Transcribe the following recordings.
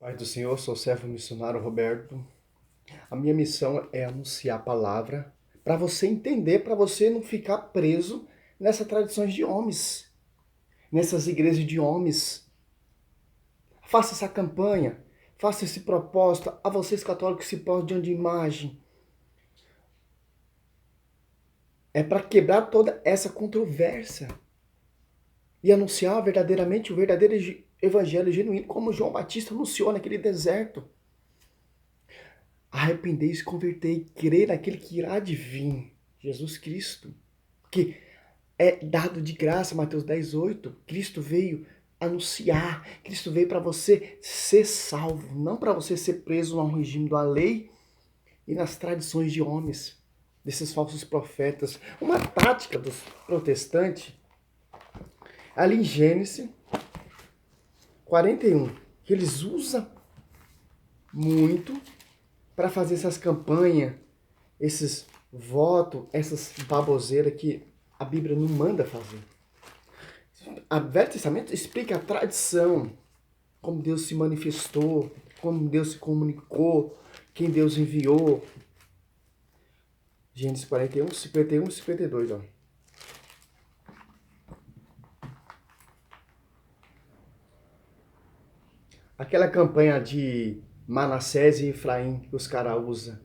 Pai do Senhor, sou o servo missionário Roberto. A minha missão é anunciar a palavra para você entender, para você não ficar preso nessas tradições de homens, nessas igrejas de homens. Faça essa campanha, faça esse propósito a vocês católicos que se postam de imagem. É para quebrar toda essa controvérsia e anunciar verdadeiramente o verdadeiro evangelho genuíno, como João Batista anunciou naquele deserto. Arrependei-se, convertei, crer naquele que irá de vir, Jesus Cristo, que é dado de graça, Mateus 10:8. Cristo veio anunciar, Cristo veio para você ser salvo, não para você ser preso ao regime da lei e nas tradições de homens, desses falsos profetas. Uma tática dos protestantes, ali em Gênesis 41, que eles usam muito para fazer essas campanhas, esses votos, essas baboseiras que a Bíblia não manda fazer. O Velho Testamento explica a tradição, como Deus se manifestou, como Deus se comunicou, quem Deus enviou. Gênesis 41, 51 e 52, ó. Aquela campanha de Manassés e Efraim que os caras usam.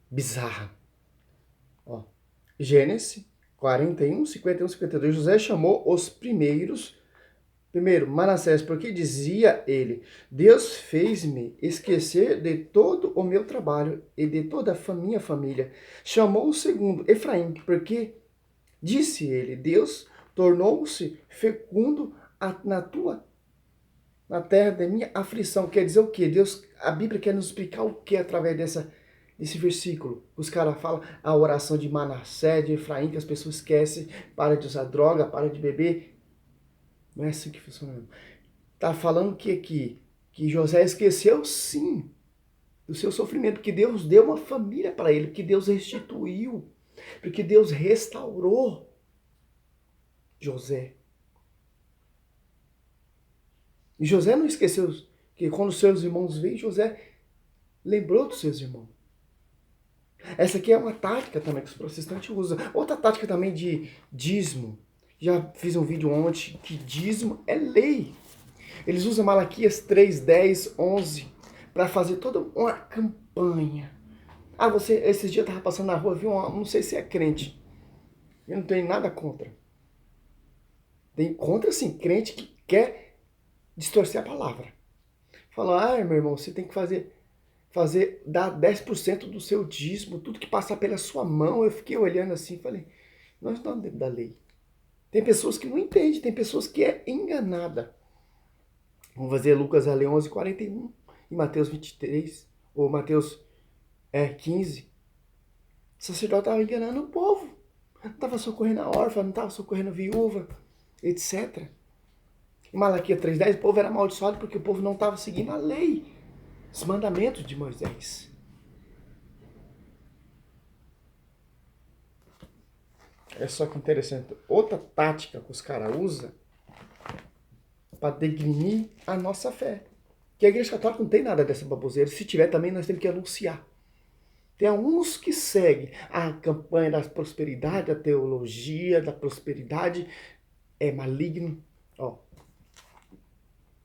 Bizarra. Ó. Gênesis 41, 51, 52. José chamou os primeiros. Primeiro, Manassés, porque dizia ele: Deus fez-me esquecer de todo o meu trabalho e de toda a minha família. Chamou o segundo, Efraim, porque disse ele: Deus tornou-se fecundo na terra da minha aflição. Quer dizer o quê? Deus, a Bíblia quer nos explicar o que através desse versículo. Os caras falam a oração de Manassés, de Efraim, que as pessoas esquecem, para de usar droga, para de beber. Não é assim que funciona. Está falando que aqui, que José esqueceu sim do seu sofrimento, porque Deus deu uma família para ele, porque Deus restituiu, porque Deus restaurou José. E José não esqueceu que quando seus irmãos veio, José lembrou dos seus irmãos. Essa aqui é uma tática também que os protestantes usam. Outra tática também de dízimo. Já fiz um vídeo ontem que dízimo é lei. Eles usam Malaquias 3, 10, 11 para fazer toda uma campanha. Ah, você, esses dias eu estava passando na rua, viu? Não sei se é crente. Eu não tenho nada contra. Tem contra, sim, crente que quer distorcer a palavra. Falou, meu irmão, você tem que dar 10% do seu dízimo, tudo que passar pela sua mão. Eu fiquei olhando assim, falei, nós estamos dentro da lei. Tem pessoas que não entendem, tem pessoas que é enganada. Vamos fazer Lucas 11, 41 e Mateus 23, ou Mateus 15. O sacerdote estava enganando o povo. Não estava socorrendo a órfã, não estava socorrendo a viúva, etc. Em Malaquias 3,10, o povo era amaldiçoado porque o povo não estava seguindo a lei, os mandamentos de Moisés. É só que interessante. Outra tática que os caras usam para degrinir a nossa fé. Que a Igreja Católica não tem nada dessa baboseira. Se tiver também, nós temos que anunciar. Tem alguns que seguem a campanha da prosperidade, a teologia da prosperidade é maligno. Ó,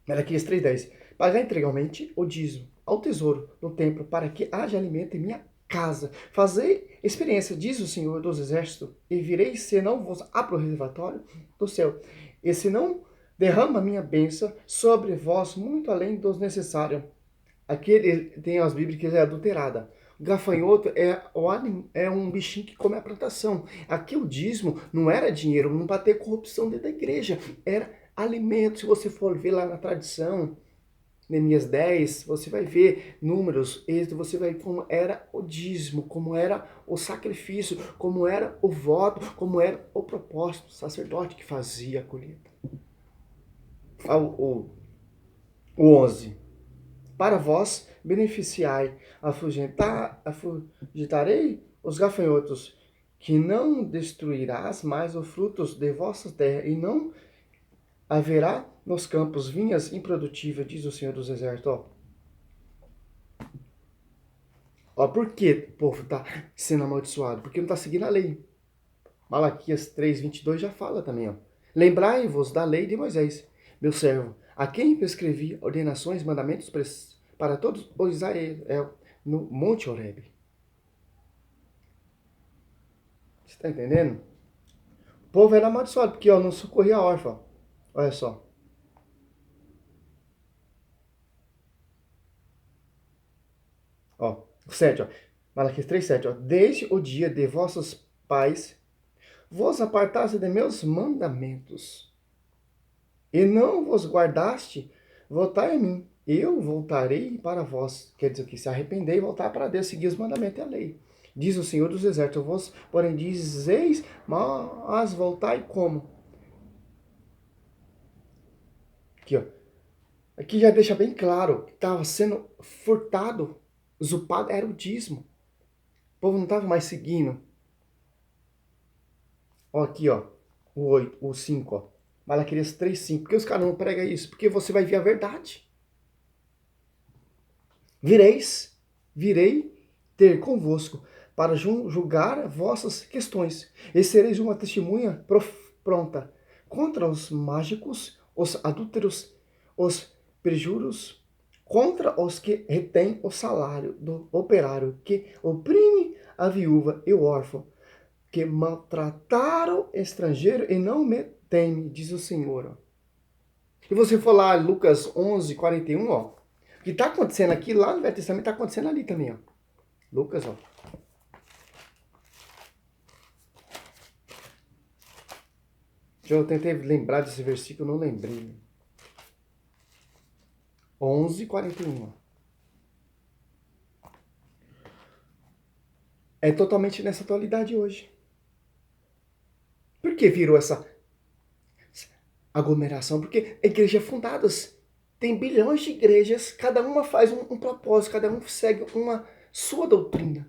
Malaquias 3,10. Pagar integralmente o dízimo ao tesouro no templo, para que haja alimento em minha casa. Fazei experiência, diz o Senhor dos Exércitos, e virei se não vos abro o reservatório do céu, e se não derrama a minha bênção sobre vós muito além dos necessários. Aqui tem as Bíblias que é adulterada. O gafanhoto é um bichinho que come a plantação. Aqui o dízimo não era dinheiro, não para ter corrupção dentro da igreja. Era alimento. Se você for ver lá na tradição, Neemias 10, você vai ver números, você vai ver como era o dízimo, como era o sacrifício, como era o voto, como era o propósito do sacerdote que fazia a colheita. O 11. Para vós beneficiai, afugentarei os gafanhotos, que não destruirás mais os frutos de vossa terra, e não haverá nos campos vinhas improdutíveis, diz o Senhor dos Exércitos. Ó, por que o povo está sendo amaldiçoado? Porque não está seguindo a lei. Malaquias 3:22 já fala também, ó. Lembrai-vos da lei de Moisés, meu servo, a quem prescrevi ordenações, mandamentos para todos os Israel no Monte Horebe. Você está entendendo? O povo era amaldiçoado, porque ó, não socorria a órfã. Olha só. Ó, 7, ó. Malaquias 3:7, ó. Desde o dia de vossos pais vos apartaste de meus mandamentos, e não vos guardaste, voltai a mim, eu voltarei para vós. Quer dizer que se arrepender e voltar para Deus, seguir os mandamentos e a lei. Diz o Senhor dos Exércitos, vós, porém, dizeis, mas voltai como? Aqui, ó. Aqui já deixa bem claro que estava sendo furtado, usurpado, era o dízimo. O povo não estava mais seguindo. Ó, aqui, ó, o 8, o 5, ó. Malaquias 3:5. Por que os caras não pregam isso? Porque você vai ver a verdade. Virei ter convosco para julgar vossas questões, e sereis uma testemunha pronta contra os mágicos, os adúlteros, os perjuros, contra os que retêm o salário do operário, que oprime a viúva e o órfão, que maltrataram estrangeiro e não me teme, diz o Senhor. E você for lá, Lucas 11:41, ó. O que está acontecendo aqui, lá no Velho Testamento, está acontecendo ali também, ó. Lucas, ó. Eu tentei lembrar desse versículo, não lembrei. 11:41. É totalmente nessa atualidade hoje. Por que virou essa aglomeração? Porque igrejas fundadas. Tem bilhões de igrejas, cada uma faz um propósito, cada um segue uma sua doutrina.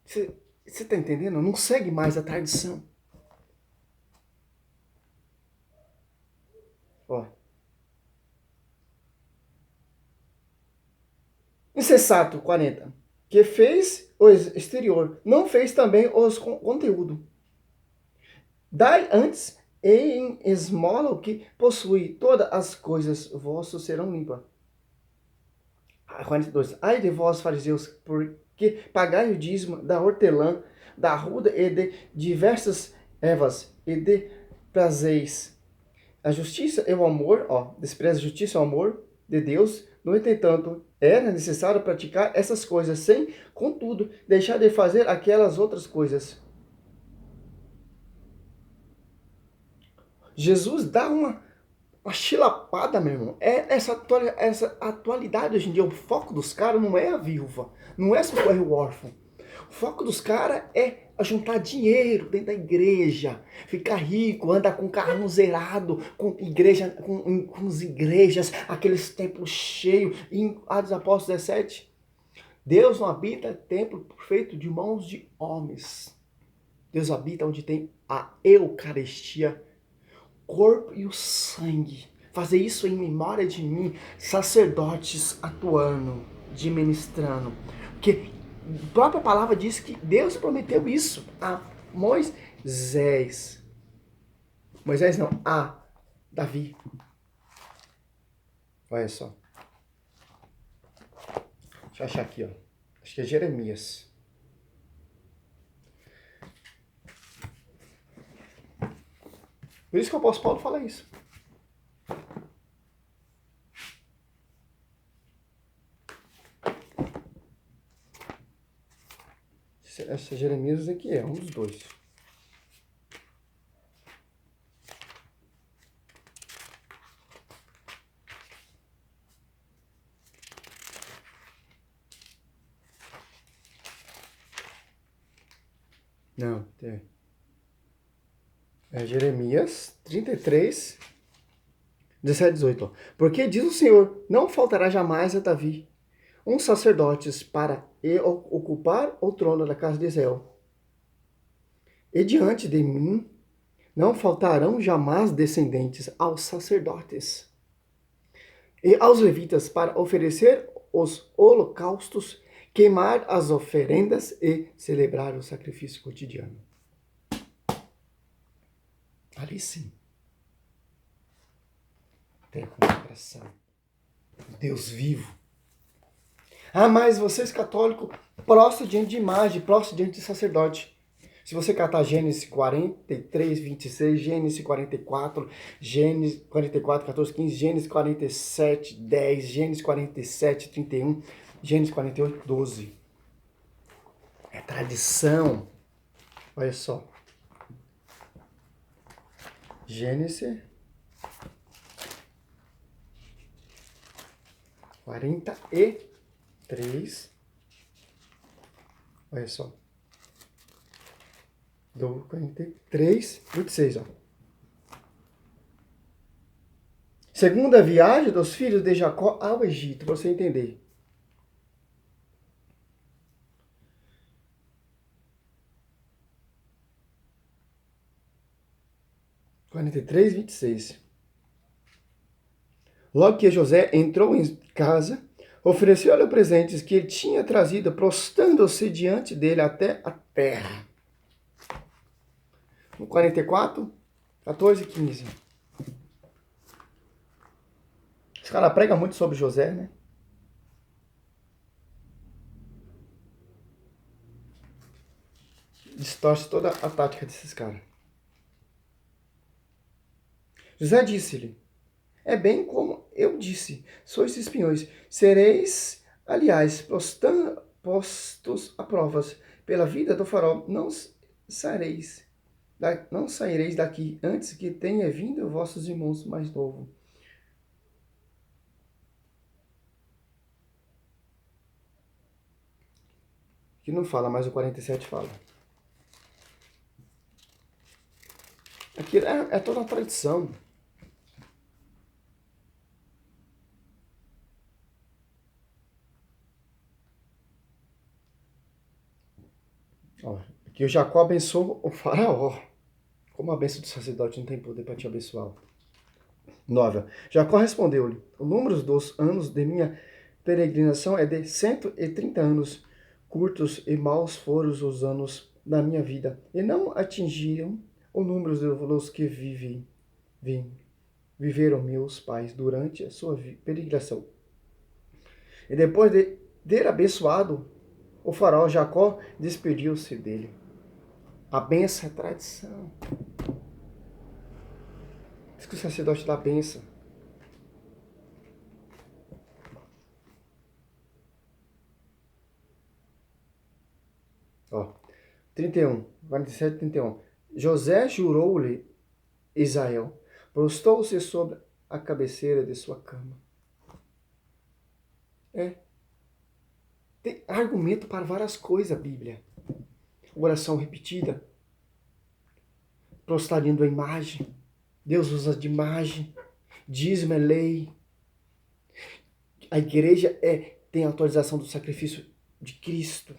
Você está entendendo? Não segue mais a tradição. Ó. Insensato, 40. Que fez o exterior, não fez também os conteúdo. Dai antes em esmola o que possui, todas as coisas vossos serão limpas. 42. Ai de vós, fariseus, porque pagai o dízimo da hortelã, da arruda e de diversas ervas, e de prazeis a justiça e o amor, ó, despreza a justiça e o amor de Deus. No entanto, era necessário praticar essas coisas sem, contudo, deixar de fazer aquelas outras coisas. Jesus dá uma chilapada, meu irmão. Essa atualidade hoje em dia, o foco dos caras não é a viúva, não é socorrer o órfão. O foco dos caras é juntar dinheiro dentro da igreja, ficar rico, andar com carrão zerado, com igreja, com as igrejas, aqueles templos cheios. Em Atos Apóstolos 17, Deus não habita templo feito de mãos de homens. Deus habita onde tem a Eucaristia, corpo e o sangue. Fazer isso em memória de mim, sacerdotes atuando, administrando. Porque a própria palavra diz que Deus prometeu isso a Moisés. Moisés não, a Davi. Olha só. Deixa eu achar aqui, ó. Acho que é Jeremias. Por isso que o apóstolo Paulo fala isso. Essa Jeremias aqui é um dos dois. Não, é Jeremias 33, 17, 18. Porque diz o Senhor, não faltará jamais a Davi um sacerdote para ocupar o trono da casa de Israel. E diante de mim não faltarão jamais descendentes aos sacerdotes e aos levitas para oferecer os holocaustos, queimar as oferendas e celebrar o sacrifício cotidiano. Ali sim, tem a consagração. Deus vivo. Ah, mas vocês católicos prostam diante de imagem, prostam diante de sacerdote. Se você catar Gênesis 43, 26, Gênesis 44, Gênesis 44, 14, 15, Gênesis 47, 10, Gênesis 47, 31, Gênesis 48, 12. É tradição. Olha só. Gênesis 43. Olha só. Do 43, 26, ó. Segunda viagem dos filhos de Jacó ao Egito, para você entender. Quarenta e três, 26. Logo que José entrou em casa, ofereceu-lhe presentes que ele tinha trazido, prostrando-se diante dele até a terra. No 44, 14 e 15. Os caras pregam muito sobre José, né? Distorce toda a tática desses caras. José disse-lhe: é bem como eu disse, sois espiões. Sereis, aliás, postos a provas pela vida do faraó. Não saireis daqui antes que tenha vindo vossos irmãos mais novos. Que não fala, mas o 47 fala. Aqui é toda a tradição. Ó, aqui o Jacó abençoou o faraó. Como a bênção do sacerdote não tem poder para te abençoar. 9. Jacó respondeu-lhe: o número dos anos de minha peregrinação é de 130 anos. Curtos e maus foram os anos da minha vida, e não atingiram o número dos que viveram meus pais durante a sua peregrinação. E depois de ter abençoado o faraó, Jacó despediu-se dele. A benção é tradição. Diz que o sacerdote dá a benção. Ó, 31, 47, 31. José jurou-lhe Israel, prostou-se sobre a cabeceira de sua cama. Tem argumento para várias coisas a Bíblia. Oração repetida, prostrando a imagem. Deus usa de imagem. Dízimo é lei. A igreja tem autorização do sacrifício de Cristo.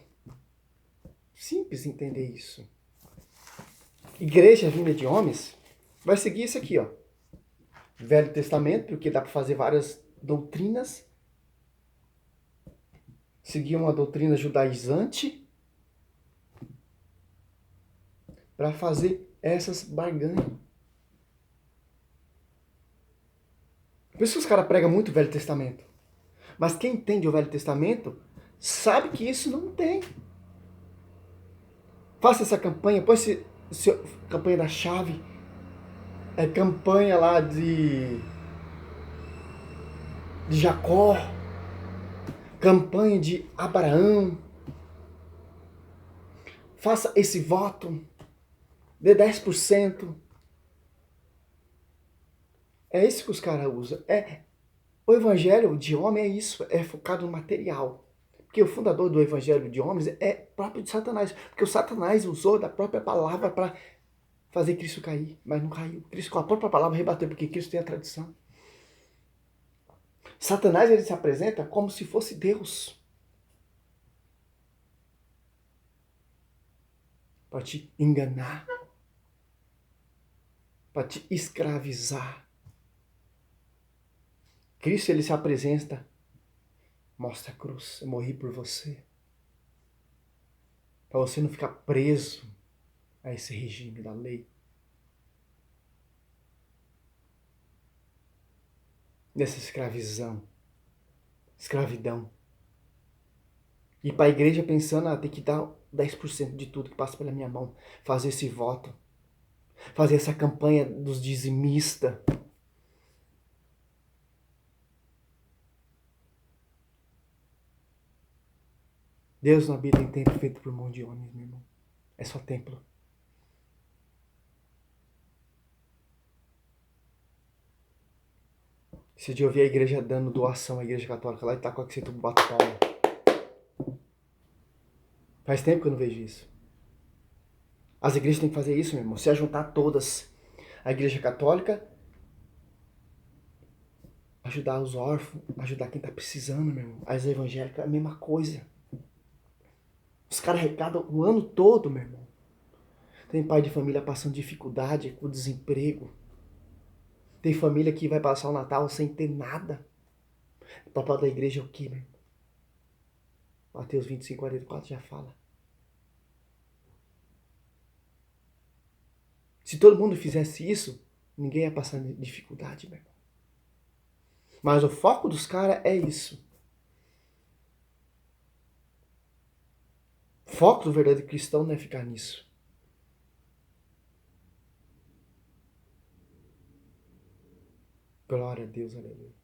Simples entender isso. Igreja vinda de homens vai seguir isso aqui, ó. Velho Testamento, porque dá para fazer várias doutrinas. Seguir uma doutrina judaizante para fazer essas barganhas. Por isso que os caras pregam muito o Velho Testamento. Mas quem entende o Velho Testamento sabe que isso não tem. Faça essa campanha, põe campanha da chave, campanha lá de Jacó, campanha de Abraão. Faça esse voto, dê 10%. É isso que os caras usam. O evangelho de homem é isso, é focado no material. Porque o fundador do evangelho de homens é próprio de Satanás. Porque o Satanás usou da própria palavra para fazer Cristo cair, mas não caiu. Cristo com a própria palavra rebateu, porque Cristo tem a tradição. Satanás, ele se apresenta como se fosse Deus. Para te enganar. para te escravizar. Cristo, ele se apresenta, mostra a cruz, eu morri por você. Para você não ficar preso a esse regime da lei. Nessa escravidão. E para a igreja pensando, tem que dar 10% de tudo que passa pela minha mão. Fazer esse voto. Fazer essa campanha dos dizimistas. Deus não habita em templo feito por mão de homens, meu irmão. É só templo. Esse dia eu vi a igreja dando doação à igreja católica lá e tá com a caceta bate palma. Faz tempo que eu não vejo isso. As igrejas têm que fazer isso, meu irmão. Se juntar todas. A igreja católica, ajudar os órfãos, ajudar quem tá precisando, meu irmão. As evangélicas, a mesma coisa. Os caras arrecadam o ano todo, meu irmão. Tem pai de família passando dificuldade com desemprego. Tem família que vai passar o Natal sem ter nada. O papel da igreja é o quê, meu irmão? Mateus 25, 44 já fala. Se todo mundo fizesse isso, ninguém ia passar dificuldade, meu irmão. Mas o foco dos caras é isso. O foco do verdadeiro cristão não é ficar nisso. Glória a Deus, aleluia.